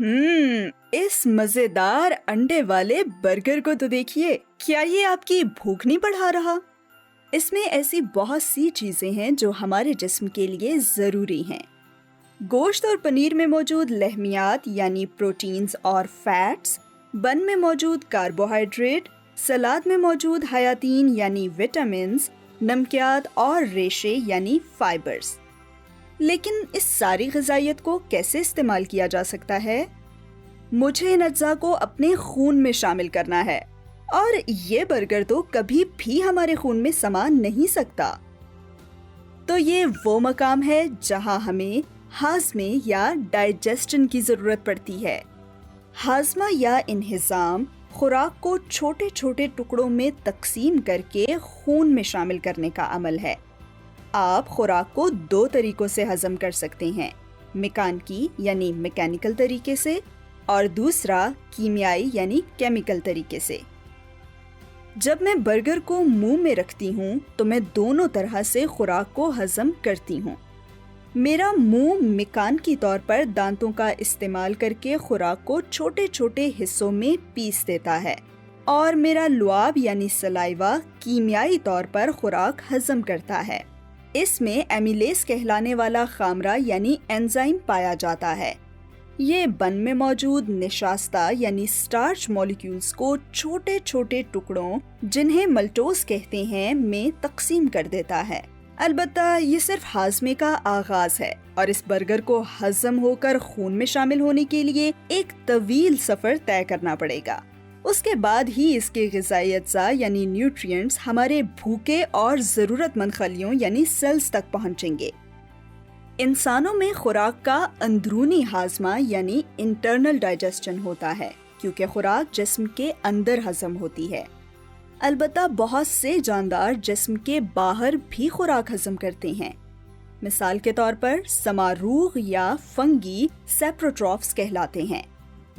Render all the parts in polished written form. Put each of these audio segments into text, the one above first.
इस मजेदार अंडे वाले बर्गर को तो देखिए, क्या ये आपकी भूख नहीं बढ़ा रहा? इसमें ऐसी बहुत सी चीजें हैं जो हमारे जिस्म के लिए जरूरी हैं। गोश्त और पनीर में मौजूद लहमियात यानी प्रोटीन्स और फैट्स, बन में मौजूद कार्बोहाइड्रेट, सलाद में मौजूद हयातीन यानी विटामिन्स, नमकियात और रेशे यानी फाइबर्स। लेकिन इस सारी ग़िज़ाइयत को कैसे इस्तेमाल किया जा सकता है? मुझे इन अज्जा को अपने खून में शामिल करना है, और ये बर्गर तो कभी भी हमारे खून में समा नहीं सकता। तो ये वो मकाम है जहां हमें हाज़मे या डाइजेस्शन की ज़रूरत पड़ती है। हाज़मा या इन्हिज़ाम खुराक को छोटे छोटे टुकड़ों में तकसीम करके खून में शामिल करने का अमल है। आप खुराक को दो तरीकों से हजम कर सकते हैं, मेकानिकी यानी मैकेनिकल तरीके से, और दूसरा कीमियाई यानी केमिकल तरीके से। जब मैं बर्गर को मुंह में रखती हूँ तो मैं दोनों तरह से खुराक को हजम करती हूँ। मेरा मुंह मेकानिकी तौर पर दांतों का इस्तेमाल करके खुराक को छोटे छोटे हिस्सों में पीस देता है, और मेरा लुआब यानी सलाइवा कीमियाई तौर पर खुराक हजम करता है। इसमें एमिलेस कहलाने वाला खामरा यानी एंजाइम पाया जाता है। ये बन में मौजूद निशास्ता यानी स्टार्च मॉलिक्यूल्स को छोटे छोटे टुकड़ों, जिन्हें मल्टोज कहते हैं, में तकसीम कर देता है। अलबत्ता ये सिर्फ हाज़मे का आगाज है, और इस बर्गर को हजम होकर खून में शामिल होने के लिए एक तवील सफर तय करना पड़ेगा। उसके बाद ही इसके ग़िज़ाई अज्जा यानी न्यूट्रिएंट्स हमारे भूखे और ज़रूरतमंद खलियों यानी सेल्स तक पहुंचेंगे। इंसानों में खुराक का अंदरूनी हाज़मा यानी इंटरनल डाइजेस्शन होता है, क्योंकि खुराक जिस्म के अंदर हजम होती है। अलबत्ता बहुत से जानदार जिस्म के बाहर भी खुराक हजम करते हैं। मिसाल के तौर पर समारूह या फंगी सेप्रोट्रॉफ्स कहलाते हैं।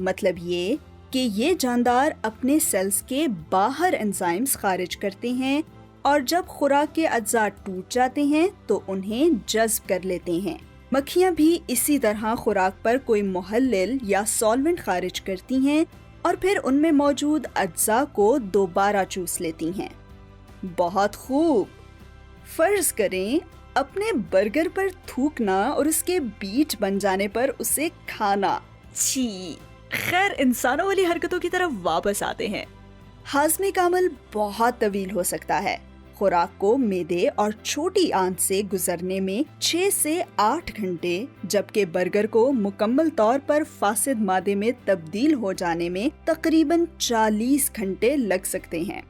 मतलब ये कि ये जानदार अपने सेल्स के बाहर एंजाइम्स खारिज करते हैं, और जब खुराक के अज्जा टूट जाते हैं तो उन्हें जज्ब कर लेते हैं। मक्खियां भी इसी तरह खुराक पर कोई मुहल्लिल या सॉल्वेंट खारिज करती हैं, और फिर उनमें मौजूद अज्जा को दोबारा चूस लेती हैं। बहुत खूब। फर्ज करें अपने बर्गर पर थूकना और उसके बीज बन जाने पर उसे खाना। छी। खैर, इंसानों वाली हरकतों की तरफ वापस आते हैं। हाज़मे का अमल बहुत तवील हो सकता है। खुराक को मेदे और छोटी आंत से गुजरने में 6 से 8 घंटे, जबकि बर्गर को मुकम्मल तौर पर फासिद मादे में तब्दील हो जाने में तकरीबन 40 घंटे लग सकते हैं।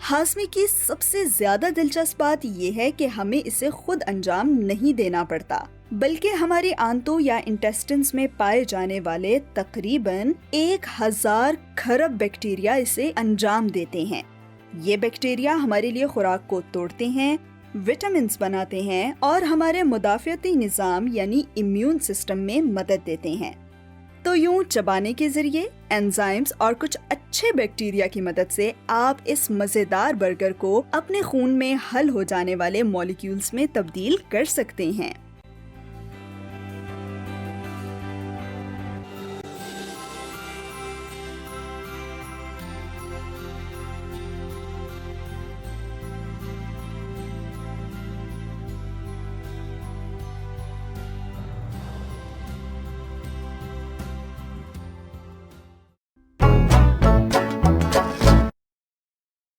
हाज़मे की सबसे ज्यादा दिलचस्प बात यह है कि हमें इसे खुद अंजाम नहीं देना पड़ता, बल्कि हमारी आंतों या इंटेस्टिन्स में पाए जाने वाले तकरीबन 1000 खरब बैक्टीरिया इसे अंजाम देते हैं। ये बैक्टीरिया हमारे लिए खुराक को तोड़ते हैं, विटामिन्स बनाते हैं, और हमारे मुदाफ़ियती निज़ाम यानी इम्यून सिस्टम में मदद देते हैं। तो यूं चबाने के जरिए, एंजाइम्स और कुछ अच्छे बैक्टीरिया की मदद से आप इस मजेदार बर्गर को अपने खून में हल हो जाने वाले मॉलिक्यूल्स में तब्दील कर सकते हैं।